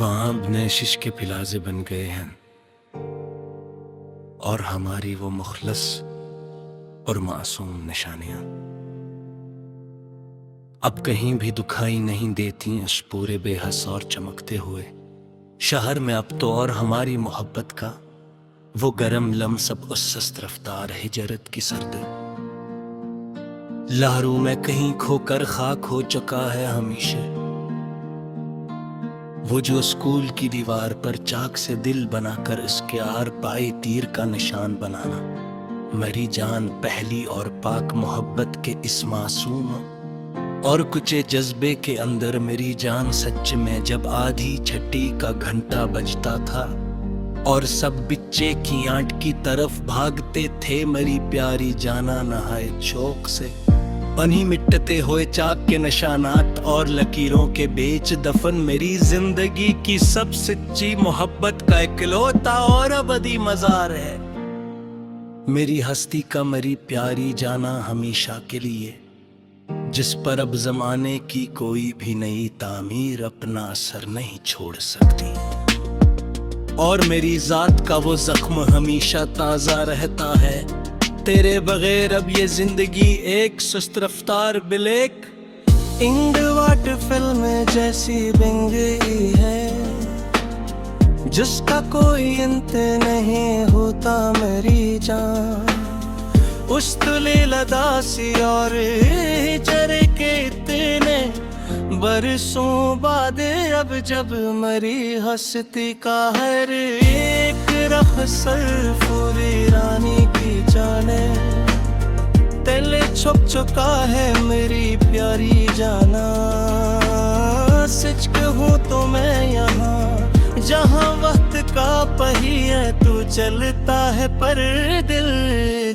वहां अपने शिश के पिलाजे बन गए हैं और हमारी वो मुखलस और मासूम निशानियां अब कहीं भी दुखाई नहीं देती उस पूरे बेहस और चमकते हुए शहर में। अब तो और हमारी मोहब्बत का वो गरम लम्स अब उस सस्त रफ्तार हिजरत की सर्द लहरों में कहीं खोकर खाक हो चुका है हमेशा। वो जो स्कूल की दीवार पर चाक से दिल बनाकर इसके आर पाए तीर का निशान बनाना, मेरी जान पहली और पाक मोहब्बत के इस मासूम और कुछ जज्बे के अंदर मेरी जान सच में जब आधी छठी का घंटा बजता था और सब बिच्चे की आंट की तरफ भागते थे, मेरी प्यारी जाना नहाए शौक से पानी मिटते हुए चाक के निशानात और लकीरों के बेच दफन मेरी जिंदगी की सब सच्ची मोहब्बत का इकलौता और अबदी मजार है। मेरी हस्ती का मेरी प्यारी जाना हमेशा के लिए, जिस पर अब जमाने की कोई भी नई तामीर अपना असर नहीं छोड़ सकती। और मेरी जात का वो जख्म हमेशा ताजा रहता है, तेरे बगैर अब ये जिंदगी एक सुस्त रफ्तार ब्लैक एंड व्हाइट फिल्म जैसी बिंग गई है, जिसका कोई अंत नहीं होता मेरी जान। उस तुले लदासी और चरे के इतने बरसों बाद अब जब मरी हस्ती का हर एक रख सरफुरी रानी की जाने तेले छुप चुका है मेरी प्यारी जाना। सच कहूँ तो मैं यहाँ जहाँ वक्त का पहिया तू चलता है पर दिल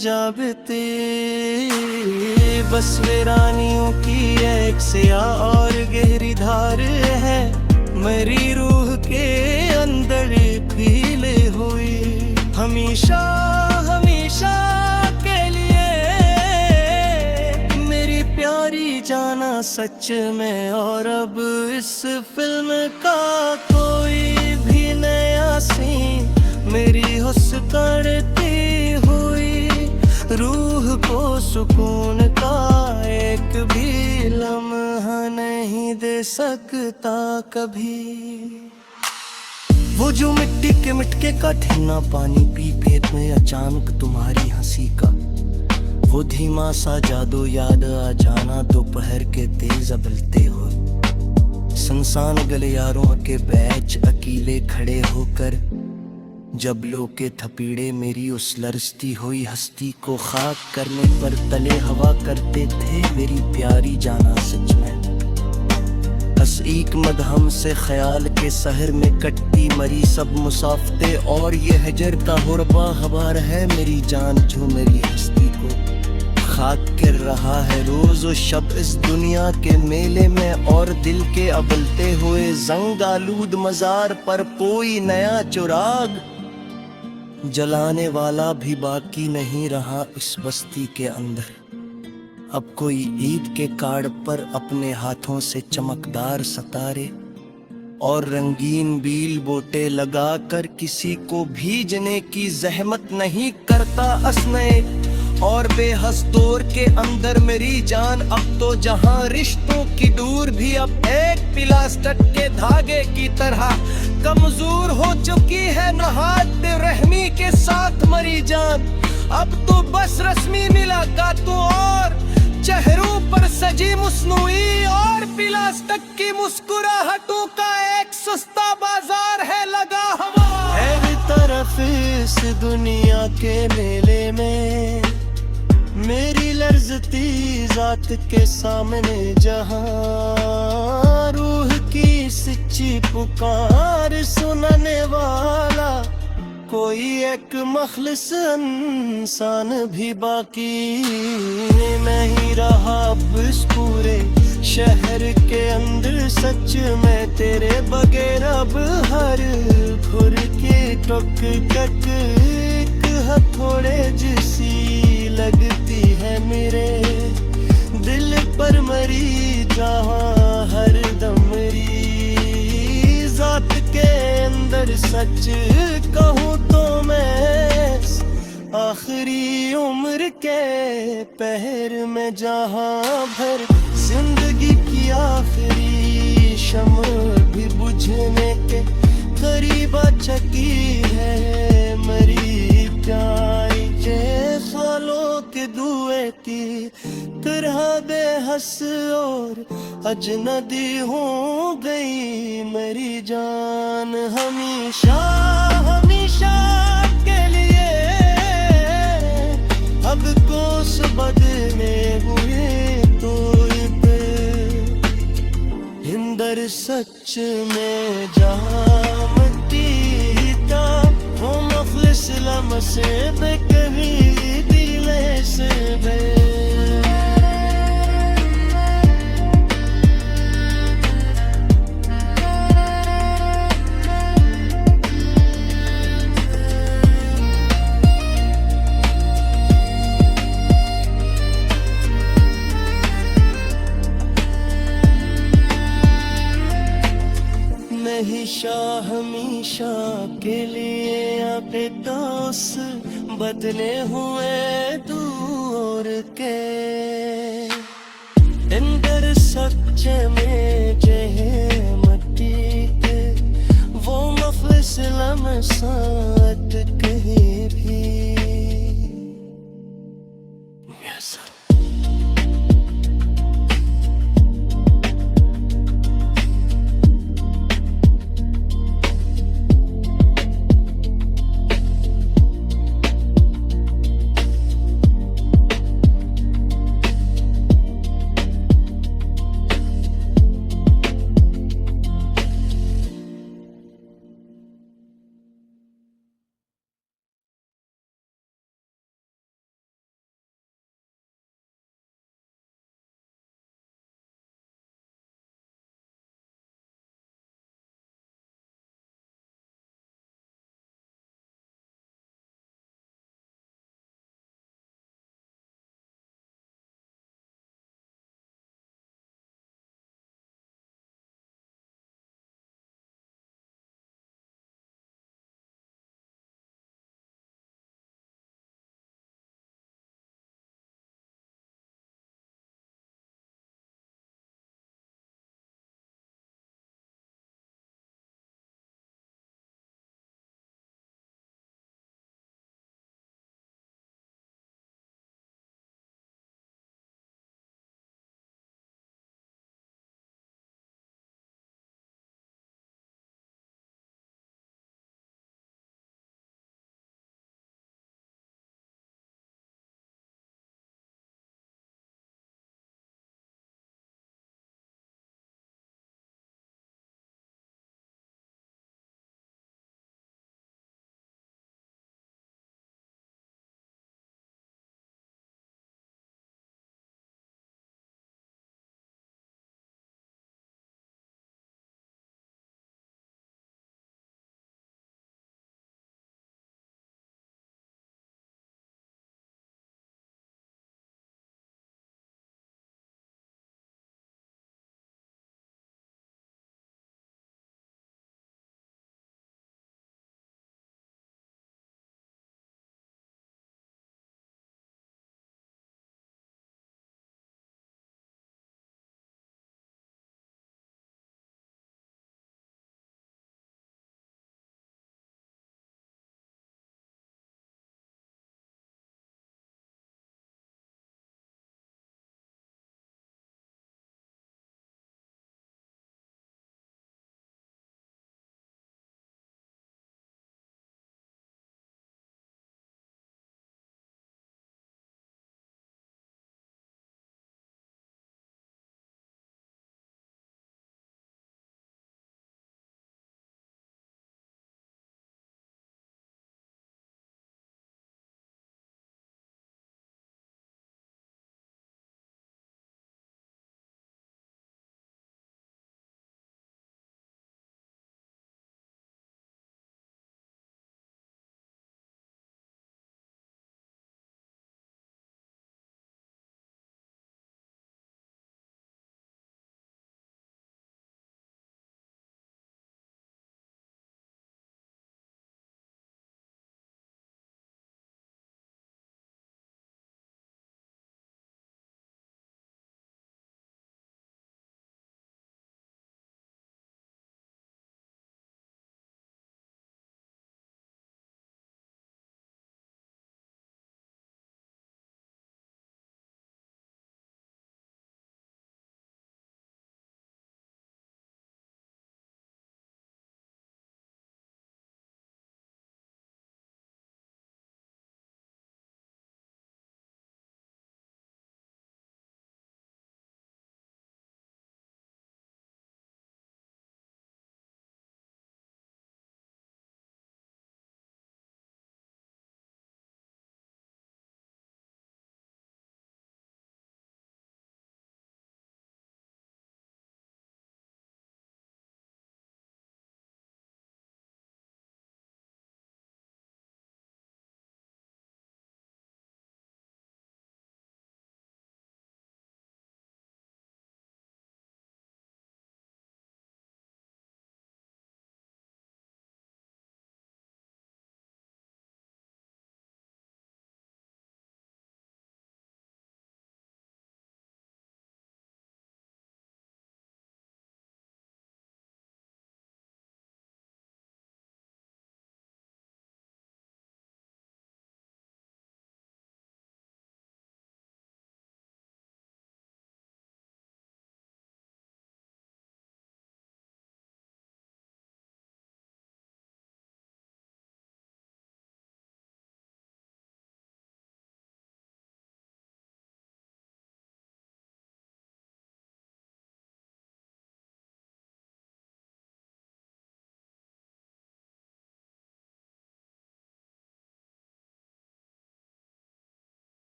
जाबते बस वीरानियों की एक सियाह और गहरी धार है मेरी रूह के अंदर खिले हुई हमेशा हमेशा के लिए मेरी प्यारी जाना सच में। और अब इस फिल्म का कोई भी नया सीन मेरी हुस करती हुई रूह को सुकून का एक भी लम्हा नहीं दे सकता कभी। वो जो मिट्टी के मिटके का ठिन्ना पानी पी पेट में अचानक तुम्हारी हंसी का वो धीमा सा जादू याद आ जाना दोपहर के तेज अबलते हो संसान गलियारों के बैच अकेले खड़े होकर जब लोग के थपीड़े मेरी उस लरसती हुई हस्ती को खाक करने पर तले हवा करते थे मेरी प्यारी जाना। सच में तस्ईक मदहम से ख्याल के शहर में कटती मरी सब मुसाफते और ये हजर का हुरबा हवार है मेरी जान जो मेरी हस्ती को खाक कर रहा है रोज और शब इस दुनिया के मेले में। और दिल के अबलते हुए जंग आलूद मजार पर कोई नया चुराग जलाने वाला भी बाकी नहीं रहा इस बस्ती के अंदर। अब कोई ईद के कार्ड पर अपने हाथों से चमकदार सितारे और रंगीन बील बोटे लगाकर किसी को भीजने की जहमत नहीं करता असने और बेहस दौर के अंदर मेरी जान। अब तो जहां रिश्तों की दूर भी अब एक प्लास्टिक के धागे की तरह कमजोर हो चुकी है नहात बेरहमी के साथ मरी जान। अब तो बस रस्मी मुलाकातों और चेहरों पर सजी मुस्नुई और प्लास्टिक की मुस्कुराहटों का एक सस्ता बाजार है लगा हुआ हर तरफ इस दुनिया के मेले में मेरी लर्जती जात के सामने जहां रूह की सच्ची पुकार सुनने वाला कोई एक मखलिस इंसान भी बाकी नहीं रहा अब इस पूरे शहर के अंदर। सच में तेरे बगैर अब हर खुर के टक टक एक हथौड़े जिसी लगती है मेरे दिल पर मरी जहाँ हर दम मेरी जात के सच कहूँ तो मैं आखिरी उम्र के पहर में जहाँ भर जिंदगी की आखिरी शम्म भी बुझने के करीब आ चुकी है मरी प्यारी जे सालों के दुए की तरह बेहस और अजनबी हो गई मेरी जान हमेशा हमेशा के लिए अब कोस बदले हुए तो हिंदर सच में जामती था वो मुखलिस लम्से पे कभी दिले से बे हमेशा के लिए अपने दोस्त बदले हुए दूर के इंदर सच्चे में जहे मट्टी के वो मफलिस लम्सात कहीं भी